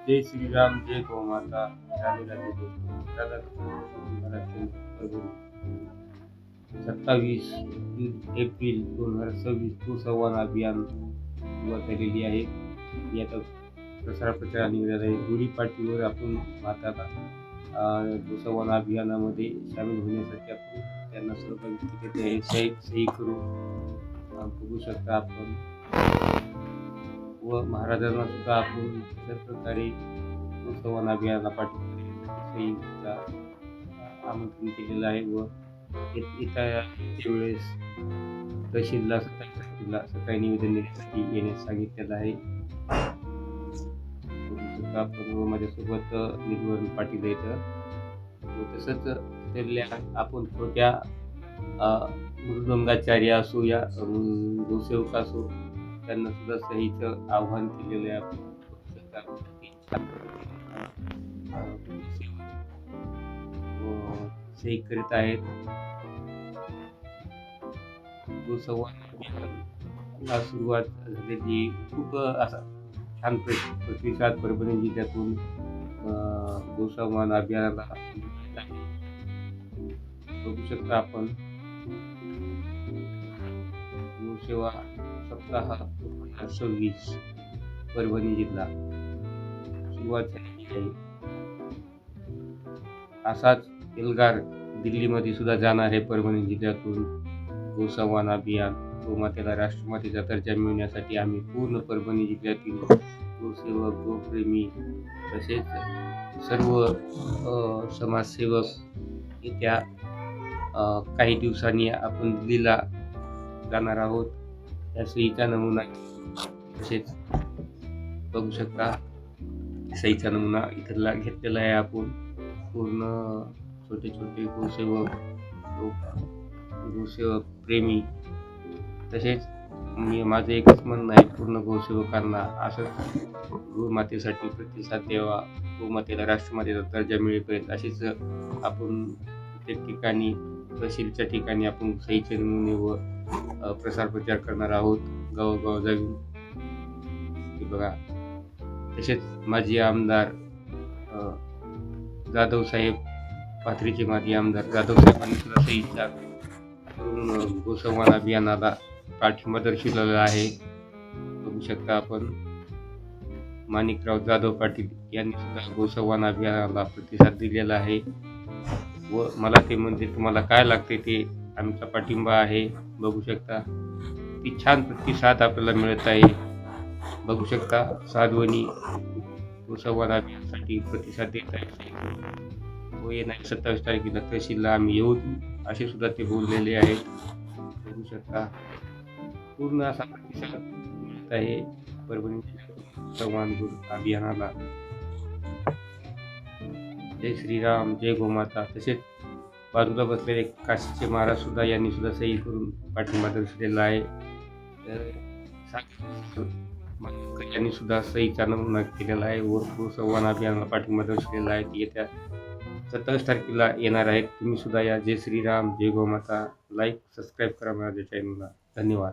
जय श्रीराम जय गोमाता राधे राधे दोस्तों राधा 27 एप्रिल 2026 भूसंवाद अभियान सुरुवात झालेली आहे. याचा प्रसार प्रचार निघाला आहे. गुढीपाडव्यावर आपण भारताला भूसंवाद अभियानामध्ये सामील होण्यासाठी आपण त्यांना सहभागी केले आहे. सही करू बघू शकता आपण व महाराजांना सुद्धा आपण अशा प्रकारे भूसंवाद अभियानाला पाठिंबा देण्यासाठी सहीचा आमंत्रण केलेलं आहे व येत्या वेळेस तहसीलला 27 तारखेला सकाळी निवेदन देण्यासाठी येण्यास सांगितलेलं आहे. आपण व माझ्यासोबत निर्मल पाटील आहेत व तसंच तिथल्या आपण छोट्या मृदंगाचार्य असो या गोसेवक असो त्यांना सुद्धा सहीचं आव्हान केलेलं आहे. सही करीत आहेत. भूसंवादाला सुरुवात झालेली खूप असा छान प्रतिसाद परभणी जिल्ह्यातून भूसंवाद अभियानाला बघू शकता आपण. गोसेवा सप्ताह 2026 परभणी जिल्हा सुरुवात झालेली आहे. असाच एल्गार दिल्लीमध्ये सुद्धा जाणार आहे. परभणी जिल्ह्यातून गोसंवाद अभियान गोमातेला राष्ट्रमातेचा दर्जा मिळवण्यासाठी आम्ही पूर्ण परभणी जिल्ह्यातील गोसेवक गोप्रेमी तसेच सर्व समाजसेवक येत्या काही दिवसांनी आपण दिल्लीला जाणार आहोत. या सहीचा नमुना तसेच बघू शकता. सहीचा नमुना इथला घेतलेला आहे आपण. पूर्ण छोटे छोटे गोसेवक प्रेमी तसेच माझं एकच म्हणणं आहे पूर्ण गोसेवकांना असंच गोमातेसाठी प्रतिसाद द्यावा. गोमातेला राष्ट्रमातेचा दर्जा मिळेपर्यंत अशीच आपण प्रत्येक ठिकाणी तहसीलच्या ठिकाणी आपण सहीचे नमुने व प्रसार प्रचार करणार आहोत गावोगाव जाऊन. हे बघा. तसेच माजी आमदार जाधव साहेब पाथरीचे माजी आमदार जाधव साहेबांनी सुद्धा सहीचा करून गोसंवाद अभियानाला पाठिंबा दर्शवलेला आहे. बघू शकता आपण. माणिकराव जाधव पाटील यांनी सुद्धा गोसंवाद अभियानाला प्रतिसाद दिलेला आहे व मला ते म्हणजे तुम्हाला काय लागते ते आमचा पाठिंबा आहे. बघू शकता ती छान प्रतिसाद आपल्याला मिळत आहे. बघू शकता साधवणी गोसंवाद अभियानासाठी प्रतिसाद देत आहे व येणाऱ्या 27 तारखेला तहसीलला आम्ही येऊ असे सुद्धा ते बोललेले आहेत. बघू शकता पूर्ण असा प्रतिसाद मिळत आहे परभणी संवाद अभियानाला. जय श्रीराम जय गोमाता. तसेच बाजूला बसलेले काशीचे महाराज सुद्धा यांनी सुद्धा सही करून पाठिंबा दर्शवलेला आहे. यांनी सुद्धा सहीचा नमुना केलेला आहे व भूसंवाद अभियानाला पाठिंबा दर्शवलेला आहे. येत्या 27 तारखेला येणार आहेत. तुम्ही सुद्धा या. जय श्रीराम जय गोमाता. लाईक सबस्क्राईब करा माझ्या चॅनलला. धन्यवाद.